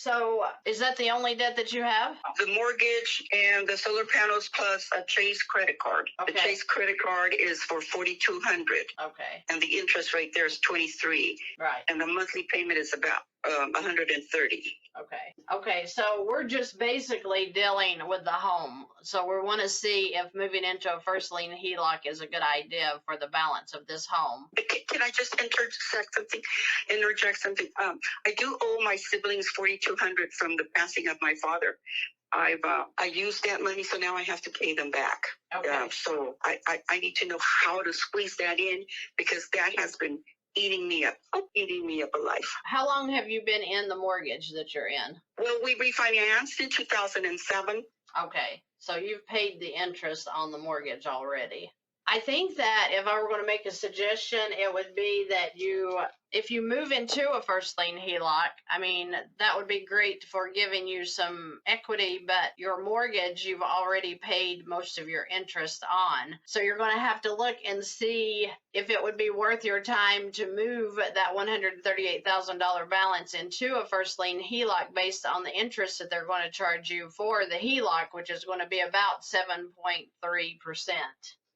So is that the only debt that you have? The mortgage and the solar panels plus a Chase credit card. Okay. The Chase credit card is for $4,200, Okay, and the interest rate there is 23, right. and the monthly payment is about 130. Okay, so we're just basically dealing with the home. So we want to see if moving into a first lien HELOC is a good idea for the balance of this home. Can I just interject something? I do owe my siblings $4,200 from the passing of my father. I used that money, so now I have to pay them back. Okay. So I need to know how to squeeze that in, because that has been eating me up alive. How long have you been in the mortgage that you're in? Well, we refinanced in 2007. Okay, so you've paid the interest on the mortgage already. I think that if I were going to make a suggestion, it would be that if you move into a first lien HELOC, I mean, that would be great for giving you some equity, but your mortgage, you've already paid most of your interest on. So you're going to have to look and see if it would be worth your time to move that $138,000 balance into a first lien HELOC based on the interest that they're going to charge you for the HELOC, which is going to be about 7.3%.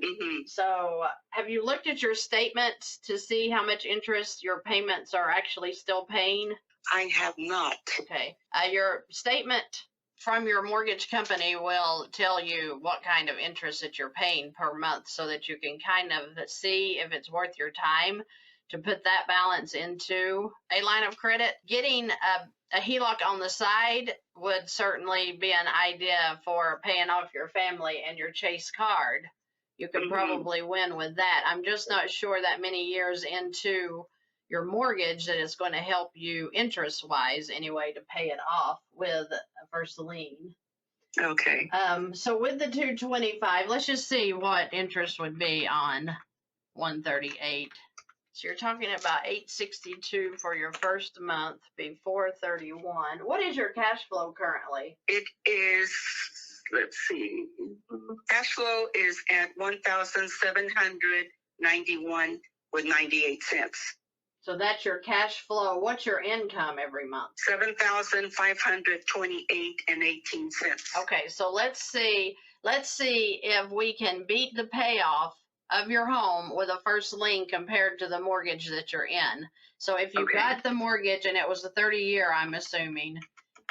Mm-hmm. So have you looked at your statements to see how much interest your payments are actually still paying? I have not. Okay. Your statement from your mortgage company will tell you what kind of interest that you're paying per month, so that you can kind of see if it's worth your time to put that balance into a line of credit. Getting a HELOC on the side would certainly be an idea for paying off your family and your Chase card. You could probably win with that. I'm just not sure that many years into your mortgage that it's going to help you interest-wise anyway to pay it off with a first lien. Okay. So with the 225, let's just see what interest would be on 138. So you're talking about $862 for your first month, be $431. What is your cash flow currently? It is, let's see, cash flow is at $1,791 with 98 cents. So that's your cash flow. What's your income every month? $7,528 and 18 cents. Okay, so let's see if we can beat the payoff of your home with a first lien compared to the mortgage that you're in. So if you got the mortgage and it was a 30-year, I'm assuming,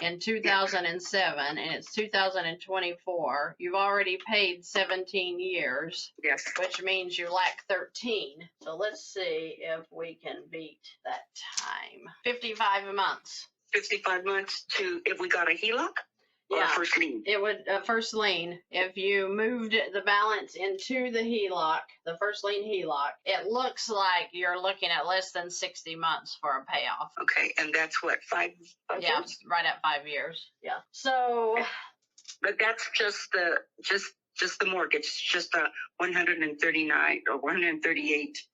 in 2007, and it's 2024, you've already paid 17 years. Yes. Which means you lack 13. So let's see if we can beat that time. 55 months. 55 months if we got a HELOC? Or first lien? It would, first lien. If you moved the balance into the HELOC, the first lien HELOC, it looks like you're looking at less than 60 months for a payoff. Okay, and that's what, 5 years? Yeah, right at 5 years. Yeah. So. But that's just the mortgage, just 139 or 138,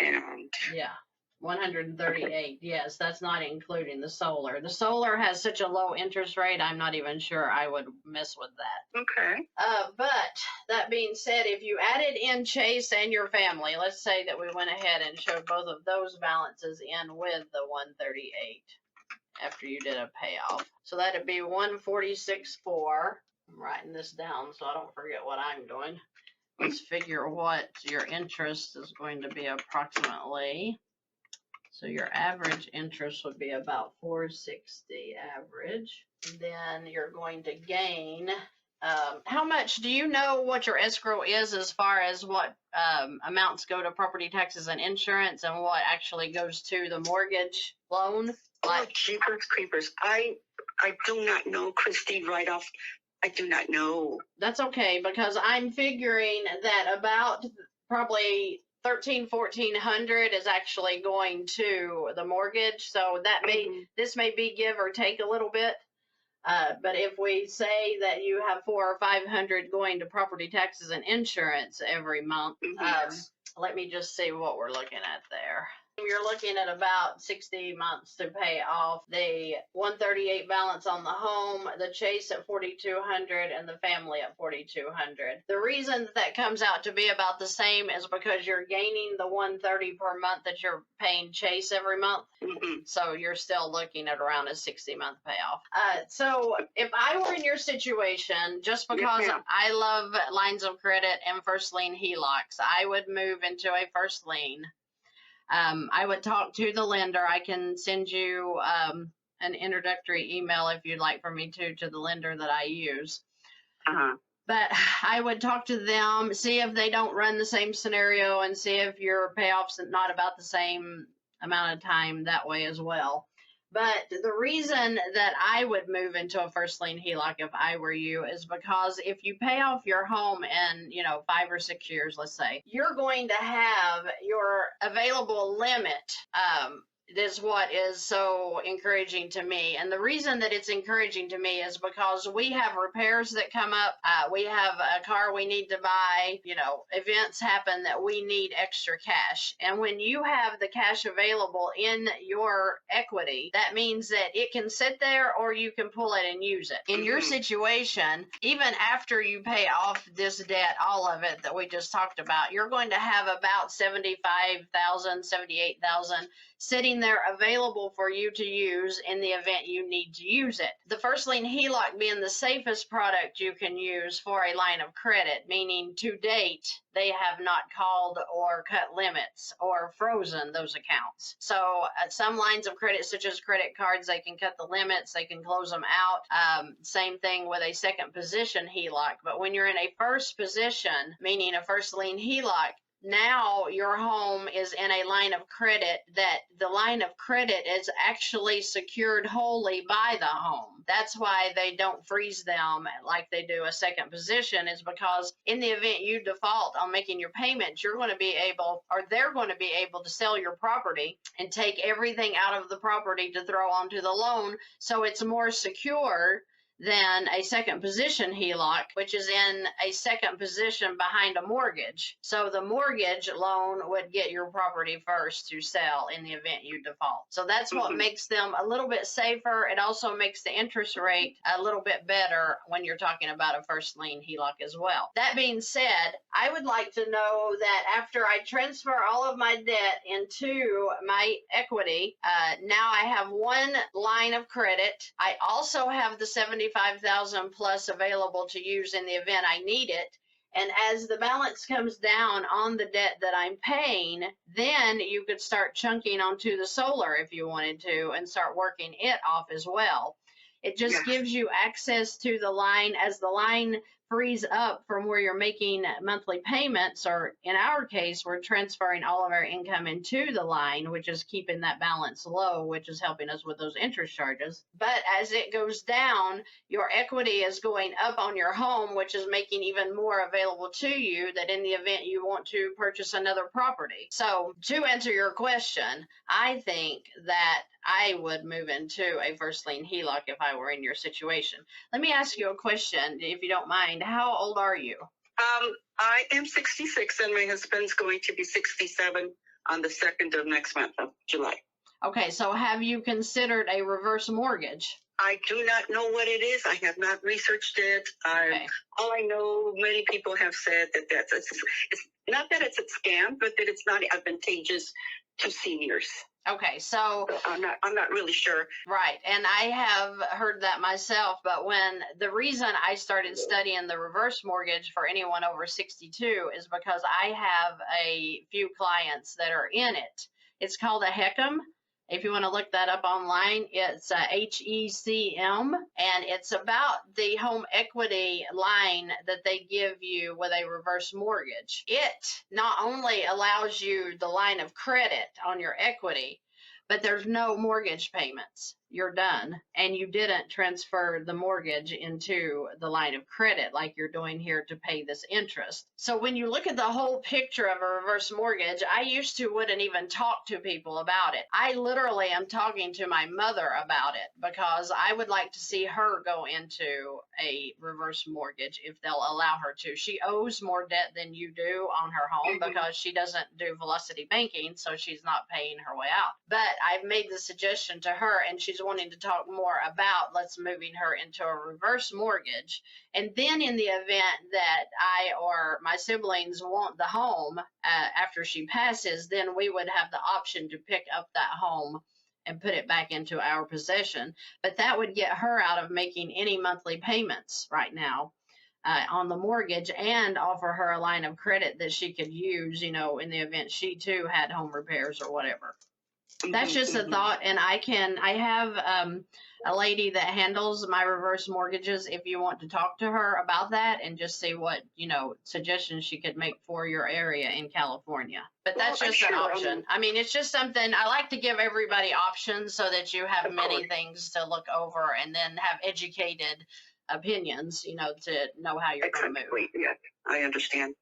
and. Yeah. 138, yes, that's not including the solar. The solar has such a low interest rate, I'm not even sure I would mess with that. Okay. But that being said, if you added in Chase and your family, let's say that we went ahead and showed both of those balances in with the 138 after you did a payoff. So that'd be 146.4. I'm writing this down so I don't forget what I'm doing. Let's figure what your interest is going to be approximately. So your average interest would be about 460 average. And then you're going to gain, how much, do you know what your escrow is as far as what amounts go to property taxes and insurance and what actually goes to the mortgage loan? Oh, jeepers creepers. I do not know, Christy, right off. I do not know. That's okay, because I'm figuring that about probably $1,400 is actually going to the mortgage, so that this may be give or take a little bit. But if we say that you have $400 or $500 going to property taxes and insurance every month, let me just see what we're looking at there. You're looking at about 60 months to pay off the 138 balance on the home, the Chase at 4,200, and the family at 4,200. The reason that comes out to be about the same is because you're gaining the 130 per month that you're paying Chase every month. Mhm. So you're still looking at around a 60-month payoff. So if I were in your situation, just because ma'am. I love lines of credit and first lien HELOCs, I would move into a first lien. I would talk to the lender. I can send you an introductory email if you'd like for me to the lender that I use. Uh-huh. But I would talk to them, see if they don't run the same scenario, and see if your payoff's not about the same amount of time that way as well. But the reason that I would move into a first lien HELOC if I were you is because if you pay off your home in, 5 or 6 years, let's say, you're going to have your available limit. Is what is so encouraging to me. And the reason that it's encouraging to me is because we have repairs that come up. We have a car we need to buy, events happen that we need extra cash. And when you have the cash available in your equity, that means that it can sit there or you can pull it and use it. In your situation, even after you pay off this debt, all of it that we just talked about, you're going to have about $75,000, $78,000 sitting there available for you to use in the event you need to use it. The first lien HELOC being the safest product you can use for a line of credit, meaning to date, they have not called or cut limits or frozen those accounts. So some lines of credit, such as credit cards, they can cut the limits, they can close them out. Same thing with a second position HELOC. But when you're in a first position, meaning a first lien HELOC, now your home is in a line of credit that the line of credit is actually secured wholly by the home. That's why they don't freeze them like they do a second position, is because in the event you default on making your payments, you're going to be able, or they're going to be able to sell your property and take everything out of the property to throw onto the loan. So it's more secure than a second position HELOC, which is in a second position behind a mortgage. So the mortgage loan would get your property first to sell in the event you default. So that's what makes them a little bit safer. It also makes the interest rate a little bit better when you're talking about a first lien HELOC as well. That being said, I would like to know that after I transfer all of my debt into my equity, now I have one line of credit. I also have the $75,000 plus available to use in the event I need it. And as the balance comes down on the debt that I'm paying, then you could start chunking onto the solar if you wanted to and start working it off as well. It just gives you access to the line as the line frees up from where you're making monthly payments, or in our case, we're transferring all of our income into the line, which is keeping that balance low, which is helping us with those interest charges. But as it goes down, your equity is going up on your home, which is making even more available to you that in the event you want to purchase another property. So to answer your question, I think that I would move into a first lien HELOC if I were in your situation. Let me ask you a question, if you don't mind. How old are you? I am 66 and my husband's going to be 67 on the 2nd of next month of July. Okay, so have you considered a reverse mortgage? I do not know what it is. I have not researched it. Okay. All I know, many people have said that it's not that it's a scam, but that it's not advantageous to seniors. Okay, so I'm not really sure. Right, and I have heard that myself, but the reason I started studying the reverse mortgage for anyone over 62 is because I have a few clients that are in it. It's called a HECM. If you want to look that up online, it's HECM, and it's about the home equity line that they give you with a reverse mortgage. It not only allows you the line of credit on your equity, but there's no mortgage payments. you're done, and you didn't transfer the mortgage into the line of credit like you're doing here to pay this interest. So when you look at the whole picture of a reverse mortgage, I used to wouldn't even talk to people about it. I literally am talking to my mother about it because I would like to see her go into a reverse mortgage if they'll allow her to. She owes more debt than you do on her home because she doesn't do velocity banking, so she's not paying her way out. But I've made the suggestion to her, and she's wanting to talk more about let's moving her into a reverse mortgage. And then in the event that I or my siblings want the home after she passes, then we would have the option to pick up that home and put it back into our possession. But that would get her out of making any monthly payments right now on the mortgage, and offer her a line of credit that she could use, in the event she too had home repairs or whatever. That's just a thought, and I have a lady that handles my reverse mortgages if you want to talk to her about that and just see what, suggestions she could make for your area in California. But that's just an option. I mean, it's just something I like to give everybody options so that you have many things to look over and then have educated opinions, to know how you're going to move. Yeah, I understand.